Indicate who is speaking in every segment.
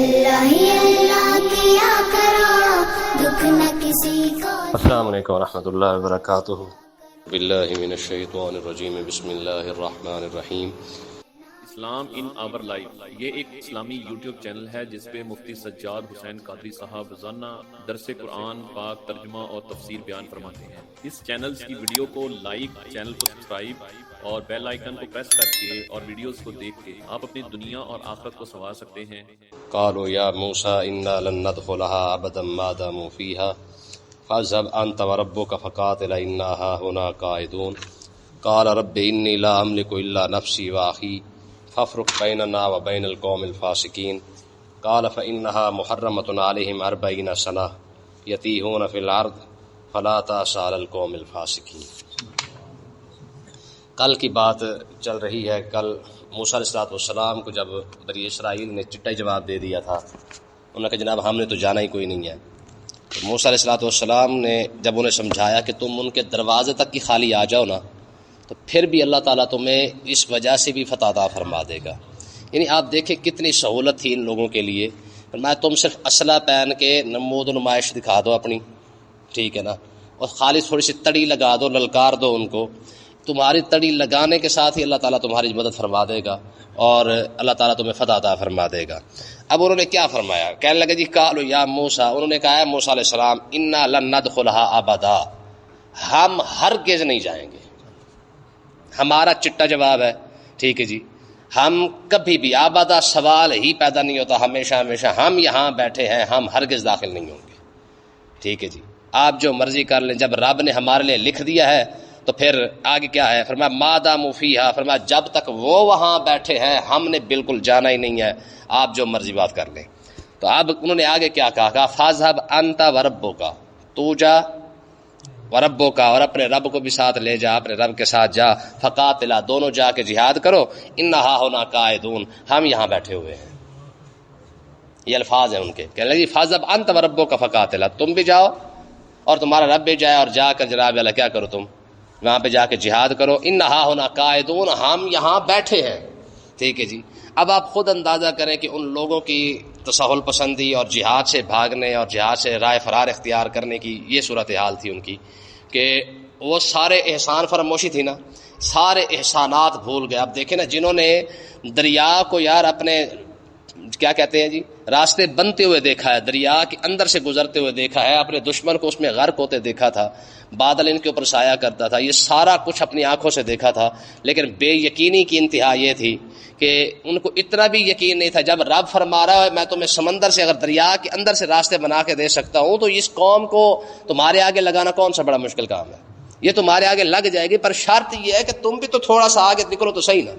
Speaker 1: اللہ ہی اللہ کیا کرو، دکھ نہ کسی کو۔
Speaker 2: السلام علیکم ورحمۃ اللہ وبرکاتہ۔ باللہ من الشیطان الرجیم، بسم اللہ الرحمن الرحیم۔
Speaker 3: اسلام ان آور لائف، یہ ایک اسلامی یوٹیوب چینل ہے جس پہ مفتی سجاد حسین قادری صاحب روزانہ درس قرآن پاک ترجمہ اور تفسیر بیان فرماتے ہیں۔ اس چینلز کی ویڈیو کو لائک، چینل کو سبسکرائب اور بیل آئیکن کو پریس کر کے اور ویڈیوز کو دیکھ کے آپ اپنی دنیا اور آخرت کو سنوار سکتے ہیں۔
Speaker 2: قالوا یا موسیٰ انا لن ندخلها ابدا ما داموا فیها فاذهب انت وربك فقاتلا انا هاهنا قاعدون قال رب انی لا املک الا نفسی واخی فافرق بیننا وبین القوم الفاسقین قال فإنها محرمة علیہم 40 سنة یتیہون فی الارض فلا تأس علی القوم الفاسقین۔ کل کی بات چل رہی ہے۔ کل موسیٰ علیہ السلام کو جب بنی اسرائیل نے چٹا جواب دے دیا تھا، انہوں نے کہا جناب ہم نے تو جانا ہی کوئی نہیں ہے۔ تو موسیٰ علیہ السلام نے جب انہیں سمجھایا کہ تم ان کے دروازے تک کی خالی آ جاؤ نا، تو پھر بھی اللہ تعالیٰ تمہیں اس وجہ سے بھی فتح عطا فرما دے گا۔ یعنی آپ دیکھیں کتنی سہولت تھی ان لوگوں کے لیے۔ میں تم صرف اسلحہ پہن کے نمود و نمائش دکھا دو اپنی، ٹھیک ہے نا، اور خالی تھوڑی سی تڑی لگا دو، للکار دو ان کو، تمہاری تڑی لگانے کے ساتھ ہی اللہ تعالیٰ تمہاری مدد فرما دے گا اور اللہ تعالیٰ تمہیں فتح عطا فرما دے گا۔ اب انہوں نے کیا فرمایا؟ کہنے لگے جی قالوا یا موسیٰ، انہوں نے کہا ہے موسیٰ علیہ السلام انا لن ندخلها ابدا، ہم ہرگز نہیں جائیں گے۔ ہمارا چٹا جواب ہے، ٹھیک ہے جی، ہم کبھی بھی آبادہ سوال ہی پیدا نہیں ہوتا، ہمیشہ ہمیشہ ہم یہاں بیٹھے ہیں، ہم ہرگز داخل نہیں ہوں گے، ٹھیک ہے جی، آپ جو مرضی کر لیں۔ جب رب نے ہمارے لیے لکھ دیا ہے تو پھر آگے کیا ہے؟ فرمایا ما داموا فیہا، فرمایا جب تک وہ وہاں بیٹھے ہیں ہم نے بالکل جانا ہی نہیں ہے، آپ جو مرضی بات کر لیں۔ تو اب انہوں نے آگے کیا کہا؟ فاذهب انت وربک، تو جا، وربک، اور اپنے رب کو بھی ساتھ لے جا، اپنے رب کے ساتھ جا، فقاتلا، دونوں جا کے جہاد کرو، انا ہاہنا قاعدون، ہم یہاں بیٹھے ہوئے ہیں۔ یہ الفاظ ہیں ان کے۔ کہنے لگی فاذهب انت وربک فقاتلا، تم بھی جاؤ اور تمہارا رب بھی جائے، اور جا کر جناب اللہ کیا کرو، تم وہاں پہ جا کے جہاد کرو، انا ہاہنا قاعدون، ہم یہاں بیٹھے ہیں، ٹھیک ہے جی۔ اب آپ خود اندازہ کریں کہ ان لوگوں کی تساہل پسندی اور جہاد سے بھاگنے اور جہاد سے رائے فرار اختیار کرنے کی یہ صورتحال تھی ان کی، کہ وہ سارے احسان فراموشی تھی نا، سارے احسانات بھول گئے۔ اب دیکھیں نا، جنہوں نے دریا کو یار اپنے کیا کہتے ہیں جی راستے بنتے ہوئے دیکھا ہے، دریا کے اندر سے گزرتے ہوئے دیکھا ہے، اپنے دشمن کو اس میں غرق ہوتے دیکھا تھا، بادل ان کے اوپر سایہ کرتا تھا، یہ سارا کچھ اپنی آنکھوں سے دیکھا تھا، لیکن بے یقینی کی انتہا یہ تھی کہ ان کو اتنا بھی یقین نہیں تھا جب رب فرما رہا ہے میں تمہیں سمندر سے، اگر دریا کے اندر سے راستے بنا کے دے سکتا ہوں تو اس قوم کو تمہارے آگے لگانا کون سا بڑا مشکل کام ہے؟ یہ تمہارے آگے لگ جائے گی، پر شرط یہ ہے کہ تم بھی تو تھوڑا سا آگے نکلو تو صحیح نا،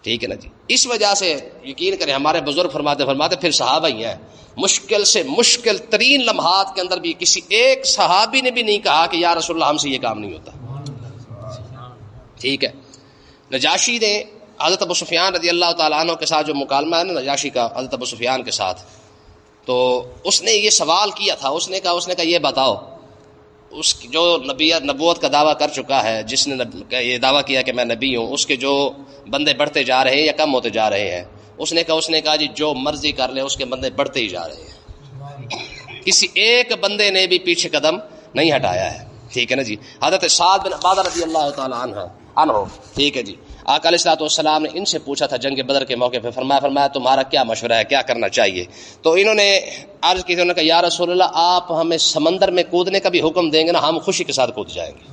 Speaker 2: ٹھیک ہے نا جی۔ اس وجہ سے یقین کریں ہمارے بزرگ فرماتے پھر صحابہ ہی ہیں، مشکل سے مشکل ترین لمحات کے اندر بھی کسی ایک صحابی نے بھی نہیں کہا کہ یا رسول اللہ ہم سے یہ کام نہیں ہوتا، ٹھیک ہے۔ نجاشی نے حضرت ابو سفیان رضی اللہ تعالیٰ عنہ کے ساتھ جو مکالمہ ہے نا نجاشی کا حضرت ابو سفیان کے ساتھ، تو اس نے یہ سوال کیا تھا، اس نے کہا یہ بتاؤ، اس جو نبوت کا دعویٰ کر چکا ہے، جس نے یہ دعویٰ کیا کہ میں نبی ہوں، اس کے جو بندے بڑھتے جا رہے ہیں یا کم ہوتے جا رہے ہیں؟ اس نے کہا جی جو مرضی کر لے، اس کے بندے بڑھتے ہی جا رہے ہیں، کسی ایک بندے نے بھی پیچھے قدم نہیں ہٹایا ہے، ٹھیک ہے نا جی۔ حضرت سعد بن عبادہ رضی اللہ تعالیٰ عنہ، ٹھیک ہے جی، آقا علیہ السلام نے ان سے پوچھا تھا جنگ بدر کے موقع پہ، فرمایا تمہارا کیا مشورہ ہے، کیا کرنا چاہیے؟ تو انہوں نے عرض کی تھی، انہوں نے کہا یا رسول اللہ آپ ہمیں سمندر میں کودنے کا بھی حکم دیں گے نا، ہم خوشی کے ساتھ کود جائیں گے،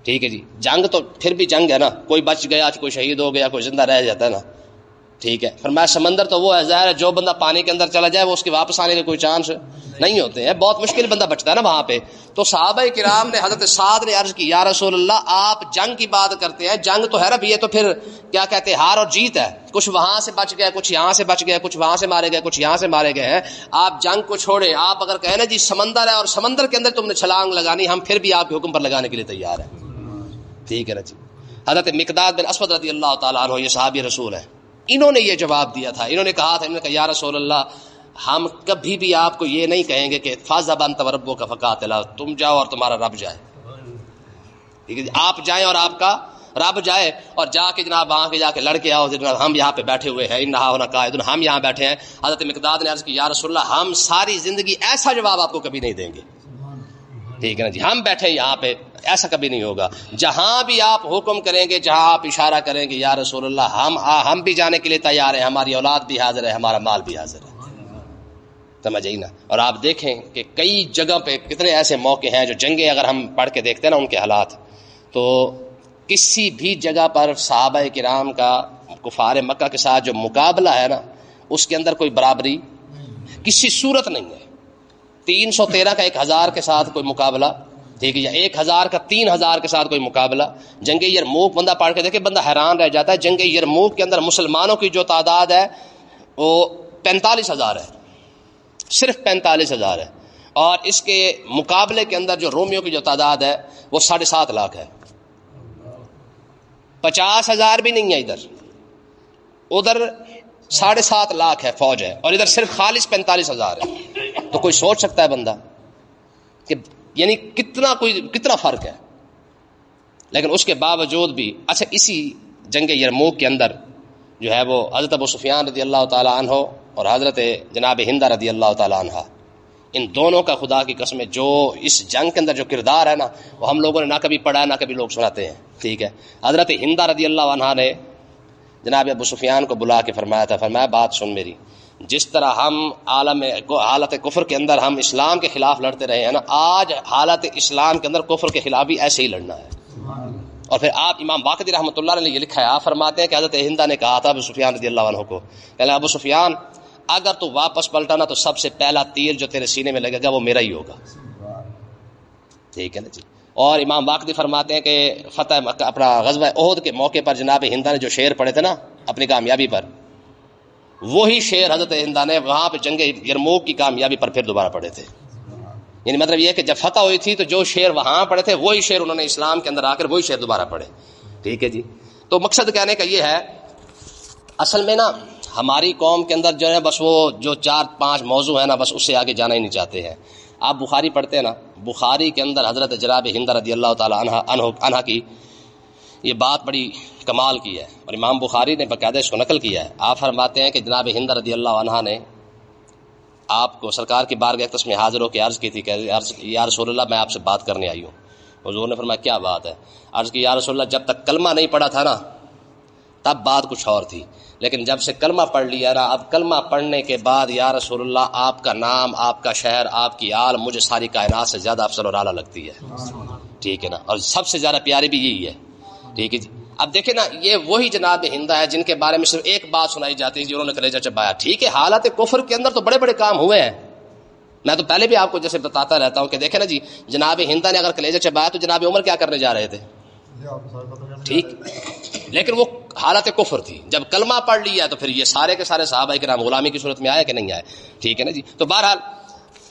Speaker 2: ٹھیک ہے جی۔ جنگ تو پھر بھی جنگ ہے نا، کوئی بچ گیا، کوئی شہید ہو گیا، کوئی زندہ رہ جاتا ہے نا، ٹھیک ہے۔ فرمایا سمندر تو وہ ہے، ظاہر ہے جو بندہ پانی کے اندر چلا جائے وہ اس کے واپس آنے کے کوئی چانس نہیں ہوتے ہیں، بہت مشکل بندہ بچتا ہے نا وہاں پہ۔ تو صحابہ کرام نے حضرت سعد نے عرض کی یا رسول اللہ آپ جنگ کی بات کرتے ہیں، جنگ تو ہے رب، یہ تو پھر کیا کہتے ہیں ہار اور جیت ہے، کچھ وہاں سے بچ گئے، کچھ یہاں سے بچ گئے، کچھ وہاں سے مارے گئے، کچھ یہاں سے مارے گئے ہیں، آپ جنگ کو چھوڑیں، آپ اگر کہیں نا جی سمندر ہے اور سمندر کے اندر تم نے چھلانگ لگانی، ہم پھر بھی آپ کے حکم پر لگانے کے لیے تیار ہیں، ٹھیک ہے نا جی۔ حضرت مقداد بن اسود رضی اللہ تعالیٰ عنہ یہ صحابی رسول ہیں، انہوں نے یہ جواب دیا تھا، انہوں نے کہا تھا یا رسول اللہ ہم کبھی بھی آپ کو یہ نہیں کہیں گے کہ فاذهب انت وربک فقاتلا، تم جاؤ اور تمہارا رب جائے، ٹھیک ہے جی، آپ جائیں اور آپ کا رب جائے اور جا کے جناب وہاں کے جا کے لڑ کے آؤ جناب ہم یہاں پہ بیٹھے ہوئے ہیں انہا ہونا قائد، ہم یہاں بیٹھے ہیں. حضرت مقداد نے عرض کی یا رسول اللہ ہم ساری زندگی ایسا جواب آپ کو کبھی نہیں دیں گے. ٹھیک ہے نا جی، ہم بیٹھے یہاں پہ، ایسا کبھی نہیں ہوگا. جہاں بھی آپ حکم کریں گے، جہاں آپ اشارہ کریں گے یا رسول اللہ ہم بھی جانے کے لیے تیار ہیں، ہماری اولاد بھی حاضر ہے، ہمارا مال بھی حاضر ہے. سمجھ آئی نا. اور آپ دیکھیں کہ کئی جگہ پہ کتنے ایسے موقع ہیں جو جنگیں اگر ہم پڑھ کے دیکھتے ہیں نا ان کے حالات، تو کسی بھی جگہ پر صحابہ کرام کا کفار مکہ کے ساتھ جو مقابلہ ہے نا اس کے اندر کوئی برابری کسی صورت نہیں ہے. 313 کا 1000 کے ساتھ کوئی مقابلہ، ٹھیک ہے، یا 1000 کا 3000 کے ساتھ کوئی مقابلہ. جنگ یرموک بندہ پڑھ کے دیکھے بندہ حیران رہ جاتا ہے. جنگ یرموک کے اندر مسلمانوں کی جو تعداد ہے وہ 45,000 ہے، صرف 45,000 ہے. اور اس کے مقابلے کے اندر جو رومیوں کی جو تعداد ہے وہ 7.5 لاکھ ہے. 50,000 بھی نہیں ہے ادھر 7.5 لاکھ ہے فوج ہے، اور ادھر صرف خالص 45,000 ہے. تو کوئی سوچ سکتا ہے بندہ کہ یعنی کتنا فرق ہے. لیکن اس کے باوجود بھی اچھا اسی جنگ یرموک کے اندر جو ہے وہ حضرت ابو سفیان رضی اللہ تعالی عنہ اور حضرت جناب ہندہ رضی اللہ تعالی عنہ، ان دونوں کا خدا کی قسم جو اس جنگ کے اندر جو کردار ہے نا وہ ہم لوگوں نے نہ کبھی پڑھا ہے نہ کبھی لوگ سناتے ہیں. ٹھیک ہے، حضرت ہندہ رضی اللہ عنہ نے جناب ابو سفیان کو بلا کے فرمایا تھا، فرمایا بات سن میری، جس طرح ہم حالت کفر کے اندر ہم اسلام کے خلاف لڑتے رہے ہیں نا، آج حالت اسلام کے اندر کفر کے خلاف بھی ایسے ہی لڑنا ہے. اور پھر آپ امام باقری رحمۃ اللہ نے یہ لکھا ہے، آپ فرماتے ہیں کہ حضرت ہندہ نے کہا تھا ابو سفیان رضی اللہ عنہ کو، کہ ابو سفیان اگر تو واپس پلٹا نا تو سب سے پہلا تیر جو تیرے سینے میں لگے گا وہ میرا ہی ہوگا. ٹھیک ہے نا جی. اور امام باقری فرماتے ہیں کہ فتح اپنا غزوہ احد کے موقع پر جناب ہندہ نے جو شعر پڑھے تھے نا اپنی کامیابی پر، وہی شعر حضرت ہندہ نے وہاں پہ جنگ یرموک کی کامیابی پر پھر دوبارہ پڑھے تھے. یعنی مطلب یہ ہے کہ جب فتح ہوئی تھی تو جو شعر وہاں پڑھے تھے وہی شعر انہوں نے اسلام کے اندر آ کر وہی شعر دوبارہ پڑھے. ٹھیک ہے جی. تو مقصد کہنے کا یہ ہے اصل میں نا ہماری قوم کے اندر جو ہے بس وہ جو 4-5 موضوع ہیں نا بس اس سے آگے جانا ہی نہیں چاہتے ہیں. آپ بخاری پڑھتے ہیں نا، بخاری کے اندر حضرت جناب ہندہ رضی اللہ تعالی عنہ کی یہ بات بڑی کمال کی ہے، اور امام بخاری نے باقاعدہ اس کو نقل کیا ہے. آپ فرماتے ہیں کہ جناب ہندہ رضی اللہ عنہ نے آپ کو سرکار کی بارگاہ اقدس میں حاضر ہو کے عرض کی تھی کہ یا رسول اللہ میں آپ سے بات کرنے آئی ہوں. حضور نے فرمایا کیا بات ہے؟ عرض کی یا رسول اللہ جب تک کلمہ نہیں پڑھا تھا نا تب بات کچھ اور تھی، لیکن جب سے کلمہ پڑھ لیا نا اب کلمہ پڑھنے کے بعد یا رسول اللہ آپ کا نام، آپ کا شہر، آپ کی آل مجھے ساری کائنات سے زیادہ افضل اور اعلیٰ لگتی ہے. ٹھیک ہے نا، اور سب سے زیادہ پیاری بھی یہی ہے. ٹھیک ہے جی. اب دیکھیں نا یہ وہی جناب ہندہ ہے جن کے بارے میں صرف ایک بات سنائی جاتی ہے جنہوں نے کلیجہ چبایا. ٹھیک ہے، حالت کفر کے اندر تو بڑے بڑے کام ہوئے ہیں، میں تو پہلے بھی آپ کو جیسے بتاتا رہتا ہوں کہ دیکھیں نا جی جناب ہندہ نے اگر کلیجہ چبایا تو جناب عمر کیا کرنے جا رہے تھے؟ ٹھیک، لیکن وہ حالت کفر تھی. جب کلمہ پڑھ لیا تو پھر یہ سارے کے سارے صحابہ کرام غلامی کی صورت میں آئے کہ نہیں آئے. ٹھیک ہے نا جی. تو بہرحال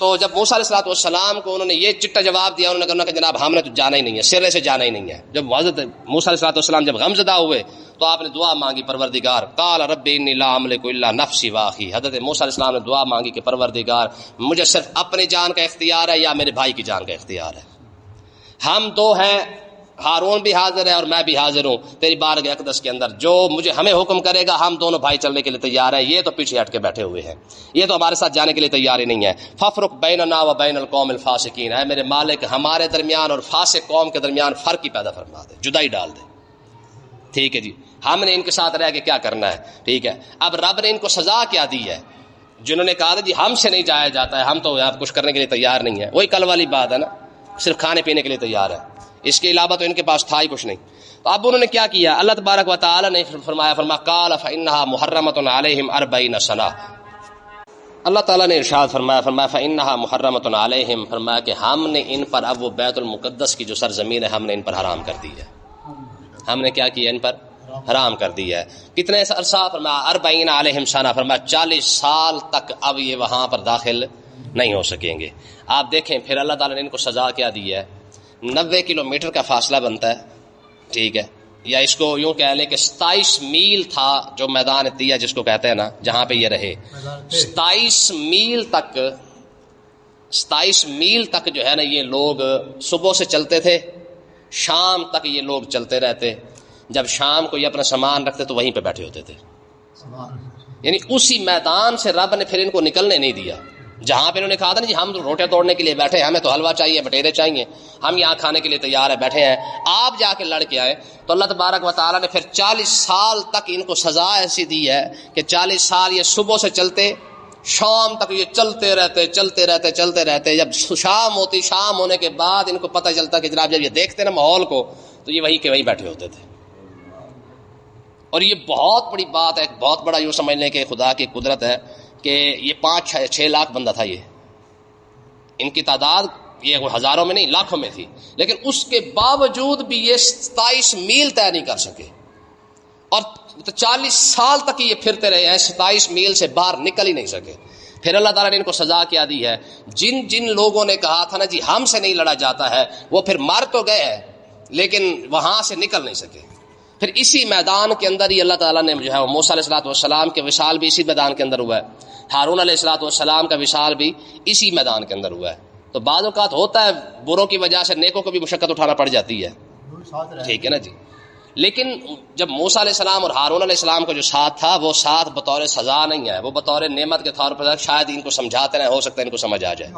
Speaker 2: تو جب موسیٰ علیہ الصلوۃ والسلام کو انہوں نے یہ چٹا جواب دیا، انہوں نے کہا کہ جناب ہم نے تو جانا ہی نہیں ہے، سرے سے جانا ہی نہیں ہے. جب حضرت موسیٰ علیہ الصلوۃ والسلام جب غمزدہ ہوئے تو آپ نے دعا مانگی پروردگار، قال رب انی لا املک الا نفسی واخی. حضرت موسیٰ علیہ السلام نے دعا مانگی کہ پروردگار مجھے صرف اپنی جان کا اختیار ہے یا میرے بھائی کی جان کا اختیار ہے. ہم دو ہیں، ہارون بھی حاضر ہے اور میں بھی حاضر ہوں تیری بارگاہ اقدس کے اندر، جو مجھے ہمیں حکم کرے گا ہم دونوں بھائی چلنے کے لیے تیار ہیں. یہ تو پیچھے ہٹ کے بیٹھے ہوئے ہیں، یہ تو ہمارے ساتھ جانے کے لیے تیار ہی نہیں ہے. ففرق بیننا و بین القوم الفاسقین، اے میرے مالک ہمارے درمیان اور فاسق قوم کے درمیان فرق ہی پیدا فرما دے، جدائی ڈال دے. ٹھیک ہے جی. ہم نے ان کے ساتھ رہ کے کیا کرنا ہے؟ ٹھیک ہے. اب رب نے ان کو سزا کیا دی ہے؟ جنہوں نے کہا تھا جی ہم سے نہیں جایا جاتا ہے، ہم تو یہاں کچھ کرنے کے لیے تیار نہیں ہے، وہی کل والی بات ہے نا، صرف کھانے پینے کے لیے تیار ہے، اس کے علاوہ تو ان کے پاس تھا ہی کچھ نہیں. تو اب انہوں نے کیا کیا؟ اللہ تبارک و تعالی نے فرمایا قال فانها محرمۃ علیہم 40 سنہ. اللہ تعالیٰ نے ارشاد فرمایا فانها محرمۃ علیہم، فرمایا کہ ہم نے ان پر اب وہ بیت المقدس کی جو سرزمین ہے ہم نے ان پر حرام کر دی ہے. ہم نے کیا کیا؟ ان پر حرام کر دی ہے. کتنے عرصہ؟ فرمایا 40 علیہم سنہ، فرمایا 40 سال تک اب یہ وہاں پر داخل نہیں ہو سکیں گے. آپ دیکھیں پھر اللہ تعالیٰ نے ان کو سزا کیا دی ہے. 90 کلومیٹر کا فاصلہ بنتا ہے، ٹھیک ہے، یا اس کو یوں کہہ لیں کہ 27 میل تھا جو میدان تیہ جس کو کہتے ہیں نا جہاں پہ یہ رہے. 27 میل تک جو ہے نا یہ لوگ صبح سے چلتے تھے، شام تک یہ لوگ چلتے رہتے. جب شام کو یہ اپنا سامان رکھتے تو وہیں پہ بیٹھے ہوتے تھے. یعنی اسی میدان سے رب نے پھر ان کو نکلنے نہیں دیا. جہاں پہ انہوں نے کہا تھا نا جی ہم روٹے توڑنے کے لیے بیٹھے ہیں, ہمیں تو حلوہ چاہیے, بٹیرے چاہیے, ہم یہاں کھانے کے لیے تیار ہیں, بیٹھے ہیں, آپ جا کے لڑ کے آئے. تو اللہ تبارک و تعالیٰ نے پھر 40 سال تک ان کو سزا ایسی دی ہے کہ 40 سال یہ صبح سے چلتے شام تک یہ چلتے رہتے. جب شام ہوتی, شام ہونے کے بعد ان کو پتہ چلتا کہ جناب جب یہ دیکھتے نا ماحول کو تو یہ وہیں کے وہیں بیٹھے ہوتے تھے. اور یہ بہت بڑی بات ہے, بہت بڑا یوں سمجھ لیں کہ خدا کی قدرت ہے کہ یہ 5-6 لاکھ بندہ تھا. یہ ان کی تعداد یہ ہزاروں میں نہیں لاکھوں میں تھی, لیکن اس کے باوجود بھی یہ 27 میل طے نہیں کر سکے اور 40 سال تک یہ پھرتے رہے ہیں, 27 میل سے باہر نکل ہی نہیں سکے. پھر اللہ تعالیٰ نے ان کو سزا کیا دی ہے. جن لوگوں نے کہا تھا نا جی ہم سے نہیں لڑا جاتا ہے, وہ پھر مر تو گئے ہیں لیکن وہاں سے نکل نہیں سکے. پھر اسی میدان کے اندر ہی اللہ تعالیٰ نے جو ہے موسیٰ علیہ السلام کے وصال بھی اسی میدان کے اندر ہوا ہے, ہارون علیہ السلام کا وصال بھی اسی میدان کے اندر ہوا ہے. تو بعض اوقات ہوتا ہے بروں کی وجہ سے نیکوں کو بھی مشقت اٹھانا پڑ جاتی ہے, ٹھیک ہے نا جی. لیکن جب موسیٰ علیہ السلام اور ہارون علیہ السلام کا جو ساتھ تھا وہ ساتھ بطور سزا نہیں ہے, وہ بطور نعمت کے طور پر شاید ان کو سمجھاتے رہے, ہو سکتا ہے ان کو سمجھ آ جائے.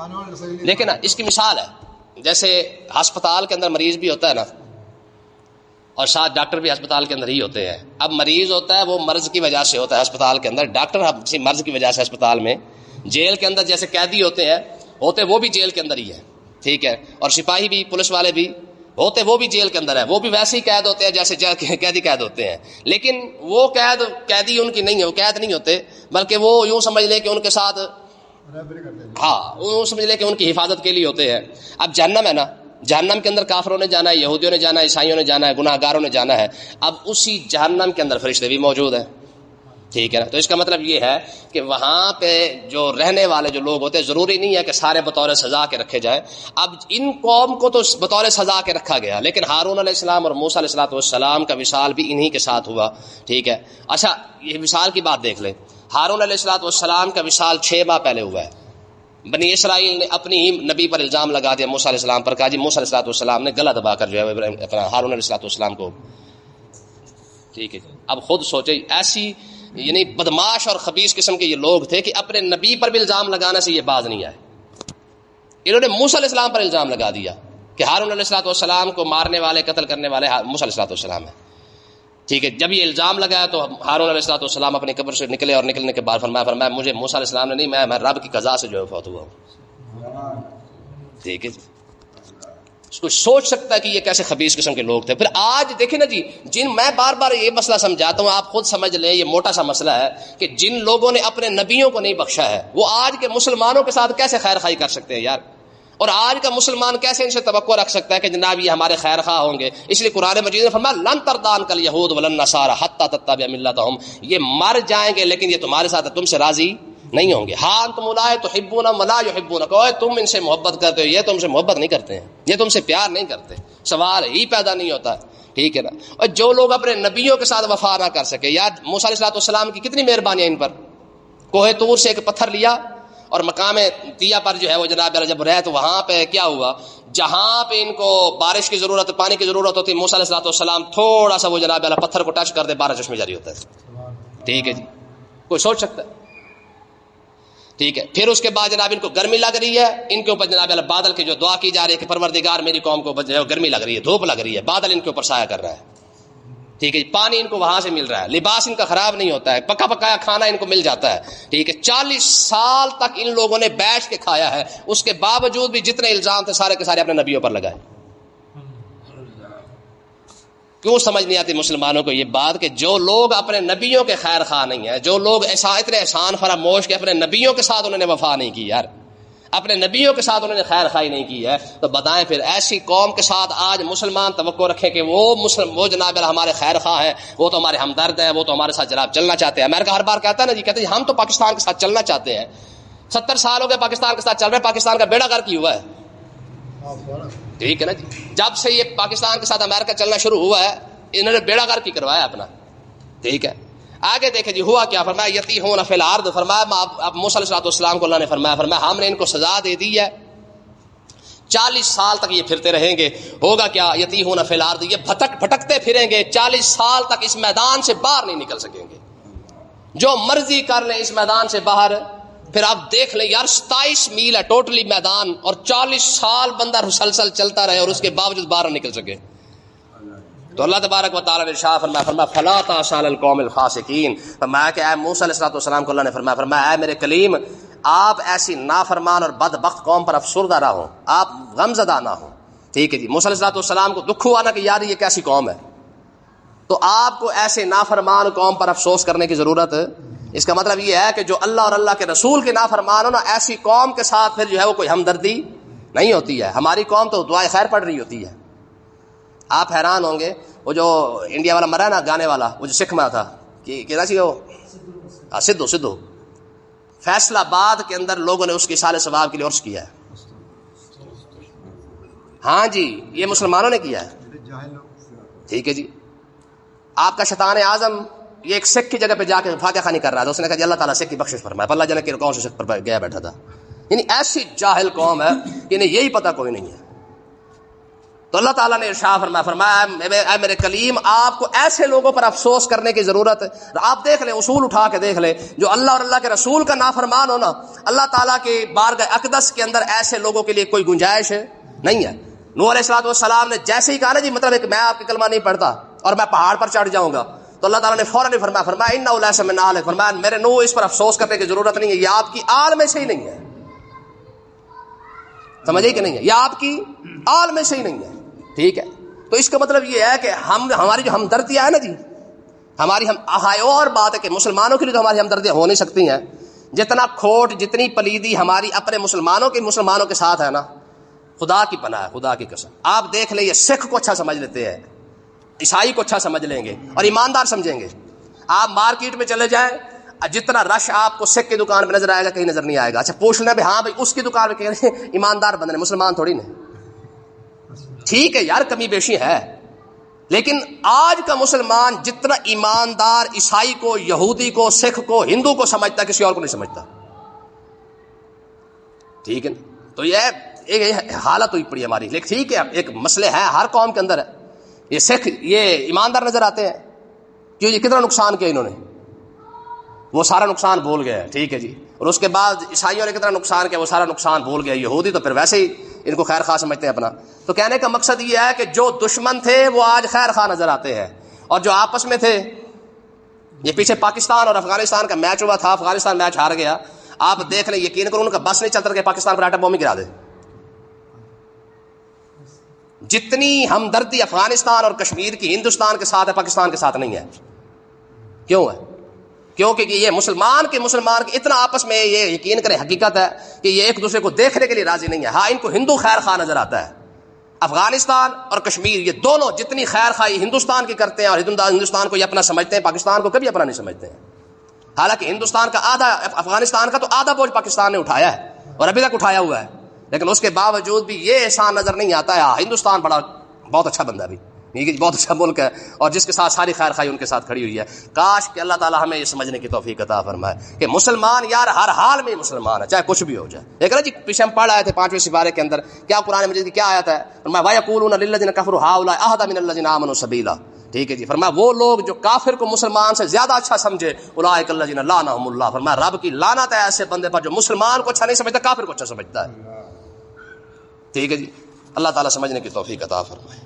Speaker 2: لیکن اس کی مثال ہے جیسے ہسپتال کے اندر مریض بھی ہوتا ہے نا, اور ساتھ ڈاکٹر بھی ہسپتال کے اندر ہی ہوتے ہیں. اب مریض ہوتا ہے وہ مرض کی وجہ سے ہوتا ہے ہسپتال کے اندر, ڈاکٹر کسی مرض کی وجہ سے ہسپتال میں. جیل کے اندر جیسے قیدی ہوتے وہ بھی جیل کے اندر ہی ہے, ٹھیک ہے. اور سپاہی بھی, پولیس والے بھی ہوتے وہ بھی جیل کے اندر ہے, وہ بھی ویسے ہی قید ہوتے ہیں جیسے قیدی قید ہوتے ہیں. لیکن وہ قیدی ان کی نہیں ہے, وہ قید نہیں ہوتے, بلکہ وہ یوں سمجھ لیں کہ ان کے ساتھ یوں سمجھ لیں کہ ان کی حفاظت کے لیے ہوتے ہیں. اب جہنم ہے نا, جہنم کے اندر کافروں نے جانا ہے, یہودیوں نے جانا ہے, عیسائیوں نے جانا ہے, گناہ گاروں نے جانا ہے. اب اسی جہنم کے اندر فرشتے بھی موجود ہیں, ٹھیک ہے نا. تو اس کا مطلب یہ ہے کہ وہاں پہ جو رہنے والے جو لوگ ہوتے ہیں ضروری نہیں ہے کہ سارے بطور سزا کے رکھے جائیں. اب ان قوم کو تو بطور سزا کے رکھا گیا, لیکن ہارون علیہ السلام اور موسیٰ علیہ السلام کا وصال بھی انہی کے ساتھ ہوا, ٹھیک ہے. اچھا یہ وصال کی بات دیکھ لیں. ہارون علیہ السلام کا وصال 6 ماہ پہلے ہوا ہے. بنی اسرائیل نے اپنی ہی نبی پر الزام لگا دیا موسیٰ علیہ السلام پر, کہا جی موسیٰ علیہ السلام نے گلا دبا کر جو ہے اپنا ہارون علیہ السلام کو, ٹھیک ہے. اب خود سوچے ایسی یعنی بدماش اور خبیث قسم کے یہ لوگ تھے کہ اپنے نبی پر بھی الزام لگانے سے یہ باز نہیں آئے. انہوں نے موسیٰ علیہ السلام پر الزام لگا دیا کہ ہارون علیہ السلام کو مارنے والے, قتل کرنے والے موسیٰ علیہ السلام ہیں, ٹھیک ہے. جب یہ الزام لگایا تو ہارون علیہ السلام اپنی قبر سے نکلے, اور نکلنے کے بعد فرمایا مجھے موسیٰ علیہ السلام نے نہیں, میں رب کی قضا سے جو ہے فوت ہوا ہوں, ٹھیک ہے. کوئی سوچ سکتا ہے کہ یہ کیسے خبیث قسم کے لوگ تھے. پھر آج دیکھیں نا جی, میں بار بار یہ مسئلہ سمجھاتا ہوں, آپ خود سمجھ لیں یہ موٹا سا مسئلہ ہے کہ جن لوگوں نے اپنے نبیوں کو نہیں بخشا ہے وہ آج کے مسلمانوں کے ساتھ کیسے خیر خواہی کر سکتے ہیں یار. اور آج کا مسلمان کیسے ان سے توقع رکھ سکتا ہے کہ جناب یہ ہمارے خیر خواہ ہوں گے. اس لیے قرآن مجید نے فرمایا لن ترضی عنک الیہود ولا النصارى حتی تتبع ملتہم, یہ مر جائیں گے لیکن یہ تمہارے ساتھ تم سے راضی نہیں ہوں گے. ہاں انتم اولئک تحبونہم ولا یحبونکم, تم ان سے محبت کرتے ہو, یہ تم سے محبت نہیں کرتے ہیں, یہ تم سے پیار نہیں کرتے. سوال ہی پیدا نہیں ہوتا, ٹھیک ہے نا. اور جو لوگ اپنے نبیوں کے ساتھ وفا نہ کر سکے, یاد موسیٰ علیہ السلام کی کتنی مہربانی ہے ان پر. کوہ طور سے ایک پتھر لیا اور مقام تیا پر جو ہے وہ جناب جب رہے تو وہاں پہ کیا ہوا, جہاں پہ ان کو بارش کی ضرورت, پانی کی ضرورت ہوتی, موسیٰ علیہ السلام تھوڑا سا وہ جناب پتھر کو ٹچ کر دے, 12 چشمے جاری ہوتا ہے, ٹھیک ہے جی. کوئی سوچ سکتا ہے, ٹھیک ہے. پھر اس کے بعد جناب ان کو گرمی لگ رہی ہے, ان کے اوپر جناب بادل کی جو دعا کی جا رہی ہے کہ پروردگار میری قوم کو گرمی لگ رہی ہے, دھوپ لگ رہی ہے, بادل ان کے اوپر سایہ کر رہا ہے, ٹھیک ہے. پانی ان کو وہاں سے مل رہا ہے, لباس ان کا خراب نہیں ہوتا ہے, پکا پکایا کھانا ان کو مل جاتا ہے, ٹھیک ہے. 40 سال تک ان لوگوں نے بیٹھ کے کھایا ہے, اس کے باوجود بھی جتنے الزام تھے سارے کے سارے اپنے نبیوں پر لگائے. کیوں سمجھ نہیں آتی مسلمانوں کو یہ بات کہ جو لوگ اپنے نبیوں کے خیر خواہ نہیں ہیں, جو لوگ اتنے احسان فراموش کے اپنے نبیوں کے ساتھ انہوں نے وفا نہیں کی یار, اپنے نبیوں کے ساتھ انہوں نے خیر خواہی نہیں کی ہے, تو بتائیں پھر ایسی قوم کے ساتھ آج مسلمان توقع رکھیں کہ وہ جناب ہمارے خیر خواہ ہیں, وہ تو ہمارے ہمدرد ہیں, وہ تو ہمارے ساتھ جناب چلنا چاہتے ہیں. امریکہ ہر بار کہتا ہے نا جی, کہتے ہیں ہم تو پاکستان کے ساتھ چلنا چاہتے ہیں. 70 سال ہو گئے پاکستان کے ساتھ چل رہے, پاکستان کا بیڑا غرق کی ہوا ہے, ٹھیک ہے نا جی. جب سے یہ پاکستان کے ساتھ امریکہ چلنا شروع ہوا ہے انہوں نے بیڑا غرق کی کروایا اپنا, ٹھیک ہے. آگے دیکھیں جی ہوا کیا, فرمایا یتیہون فی الارض, فرمایا اب موسیٰ علیہ السلام کو اللہ نے فرمایا ہم نے ان کو سزا دے دی ہے 40 سال تک یہ پھرتے رہیں گے. ہوگا کیا؟ یتیہون فی الارض، یہ بھٹکتے پھریں گے 40 سال تک اس میدان سے باہر نہیں نکل سکیں گے. جو مرضی کر لیں اس میدان سے باہر. پھر آپ دیکھ لیں یار 27 میل ہے ٹوٹلی میدان، اور 40 سال بندہ مسلسل چلتا رہے اور اس کے باوجود باہر نکل سکے. تو اللہ تبارک و تعالیٰ نے ارشاد فرمایا فلا تعص علی القوم الفاسقین. فرمایا کہ اے موسیٰ علیہ السلام کو اللہ نے فرمایا اے میرے کلیم، آپ ایسی نافرمان اور بدبخت قوم پر افسردہ نہ ہوں، آپ غمزدہ نہ ہوں. ٹھیک ہے جی. موسیٰ علیہ السلام کو دکھ ہوا نا کہ یار یہ کیسی قوم ہے، تو آپ کو ایسے نافرمان قوم پر افسوس کرنے کی ضرورت. اس کا مطلب یہ ہے کہ جو اللہ اور اللہ کے رسول کے نافرمان ہو نا، ایسی قوم کے ساتھ پھر جو ہے وہ کوئی ہمدردی نہیں ہوتی ہے. ہماری قوم تو دعائے خیر پڑھ رہی ہوتی ہے. آپ حیران ہوں گے، وہ جو انڈیا والا مرا نا گانے والا، وہ جو سکھ میں تھا کہ وہ سدھو فیصل آباد کے اندر لوگوں نے اس کی سال ثواب کے لیے عرس کیا ہے. ہاں جی، یہ مسلمانوں نے کیا ہے. ٹھیک ہے جی. آپ کا شیطان اعظم یہ ایک سکھ کی جگہ پہ جا کے فاقہ خانی کر رہا تھا. اس نے کہا جی اللہ تعالیٰ سکھ کی بخشش فرمائے. اللہ جانے کون سے سکھ پر گیا بیٹھا تھا. یعنی ایسی جاہل قوم ہے، انہیں یہی پتہ کوئی نہیں ہے. تو اللہ تعالیٰ نے ارشاد فرمایا اے میرے کلیم، آپ کو ایسے لوگوں پر افسوس کرنے کی ضرورت ہے. آپ دیکھ لیں، اصول اٹھا کے دیکھ لیں، جو اللہ اور اللہ کے رسول کا نافرمان ہونا، اللہ تعالیٰ کے بارگاہ اقدس کے اندر ایسے لوگوں کے لیے کوئی گنجائش نہیں ہے. نوح علیہ السلام نے جیسے ہی کہا نا جی مطلب ہے کہ میں آپ کی کلمہ نہیں پڑھتا اور میں پہاڑ پر چڑھ جاؤں گا، تو اللہ تعالیٰ نے فوراً فرمایا انہ لیس من اہلک، فرمایا میرے نوح اس پر افسوس کرنے کی ضرورت نہیں ہے، یہ آپ کی آل میں سے ہی نہیں ہے. سمجھے کہ نہیں ہے؟ یہ آپ کی آل میں سے ہی نہیں ہے. ٹھیک ہے. تو اس کا مطلب یہ ہے کہ ہماری جو ہمدردیاں ہے نا جی، ہماری اور بات ہے کہ مسلمانوں کے لیے تو ہماری ہمدردیاں ہو نہیں سکتی ہیں. جتنا کھوٹ، جتنی پلیدی ہماری اپنے مسلمانوں کے ساتھ ہے نا، خدا کی پناہ ہے، خدا کی قسم. آپ دیکھ لیں، یہ سکھ کو اچھا سمجھ لیتے ہیں، عیسائی کو اچھا سمجھ لیں گے اور ایماندار سمجھیں گے. آپ مارکیٹ میں چلے جائیں، جتنا رش آپ کو سکھ کی دکان پہ نظر آئے گا کہیں نظر نہیں آئے گا. اچھا پوچھ لیں ہاں بھائی اس کی دکان پہ کہ ایماندار بندے، مسلمان تھوڑی نہیں. ٹھیک ہے یار، کمی بیشی ہے، لیکن آج کا مسلمان جتنا ایماندار عیسائی کو، یہودی کو، سکھ کو، ہندو کو سمجھتا ہے، کسی اور کو نہیں سمجھتا. ٹھیک ہے. تو یہ حالت ہوئی پڑی ہماری. لیکن ٹھیک ہے، ایک مسئلے ہیں ہر قوم کے اندر ہے. یہ سکھ یہ ایماندار نظر آتے ہیں کیوں؟ یہ کتنا نقصان کیا انہوں نے، وہ سارا نقصان بھول گئے. ٹھیک ہے جی. اور اس کے بعد عیسائیوں نے کتنا نقصان کیا، وہ سارا نقصان بھول گئے. یہودی تو پھر ویسے ہی ان کو خیر خواہ سمجھتے ہیں اپنا. تو کہنے کا مقصد یہ ہے کہ جو دشمن تھے وہ آج خیر خواہ نظر آتے ہیں، اور جو آپس میں تھے، یہ پیچھے پاکستان اور افغانستان کا میچ ہوا تھا، افغانستان میچ ہار گیا. آپ دیکھ لیں، یقین کرو ان کا بس نہیں چلتا کہ پاکستان پر ایٹم بم ہی گرا دے. جتنی ہمدردی افغانستان اور کشمیر کی ہندوستان کے ساتھ ہے، پاکستان کے ساتھ نہیں ہے. کیوں ہے؟ کیونکہ یہ مسلمان کے اتنا آپس میں یہ یقین کریں، حقیقت ہے کہ یہ ایک دوسرے کو دیکھنے کے لیے راضی نہیں ہے. ہاں ان کو ہندو خیر خواہ نظر آتا ہے. افغانستان اور کشمیر یہ دونوں جتنی خیر خواہی ہندوستان کی کرتے ہیں اور ہندوستان کو یہ اپنا سمجھتے ہیں، پاکستان کو کبھی اپنا نہیں سمجھتے ہیں. حالانکہ ہندوستان کا آدھا، افغانستان کا تو آدھا بوجھ پاکستان نے اٹھایا ہے اور ابھی تک اٹھایا ہوا ہے، لیکن اس کے باوجود بھی یہ احسان نظر نہیں آتا ہے. ہندوستان بہت اچھا بندہ بھی، بہت اچھا ملک ہے اور جس کے ساتھ ساری خیر خواہی ان کے ساتھ کھڑی ہوئی ہے. کاش کہ اللہ تعالیٰ ہمیں یہ سمجھنے کی توفیق عطا فرمائے کہ مسلمان یار ہر حال میں مسلمان ہے، چاہے کچھ بھی ہو جائے. لیکن جی پیچھے ہم پڑھ آئے تھے 5ویں سپارے کے اندر، کیا قرآن مجید کی کیا آیت ہے؟ فرمایا وَيَقُولُونَ لِلَّذِينَ كَفَرُوا هَؤُلَاءِ أَهْدَىٰ مِنَ الَّذِينَ آمَنُوا سَبِيلًا. ٹھیک ہے جی. فرمایا وہ لوگ جو کافر کو مسلمان سے زیادہ اچھا سمجھے، اولئک الذین لعنهم اللہ. فرمایا رب کی لعنت ہے ایسے بندے پر جو مسلمان کو اچھا نہیں سمجھتا، کافر کو اچھا سمجھتا ہے. ٹھیک ہے جی. اللہ تعالیٰ سمجھنے کی توفیق عطا فرمائے.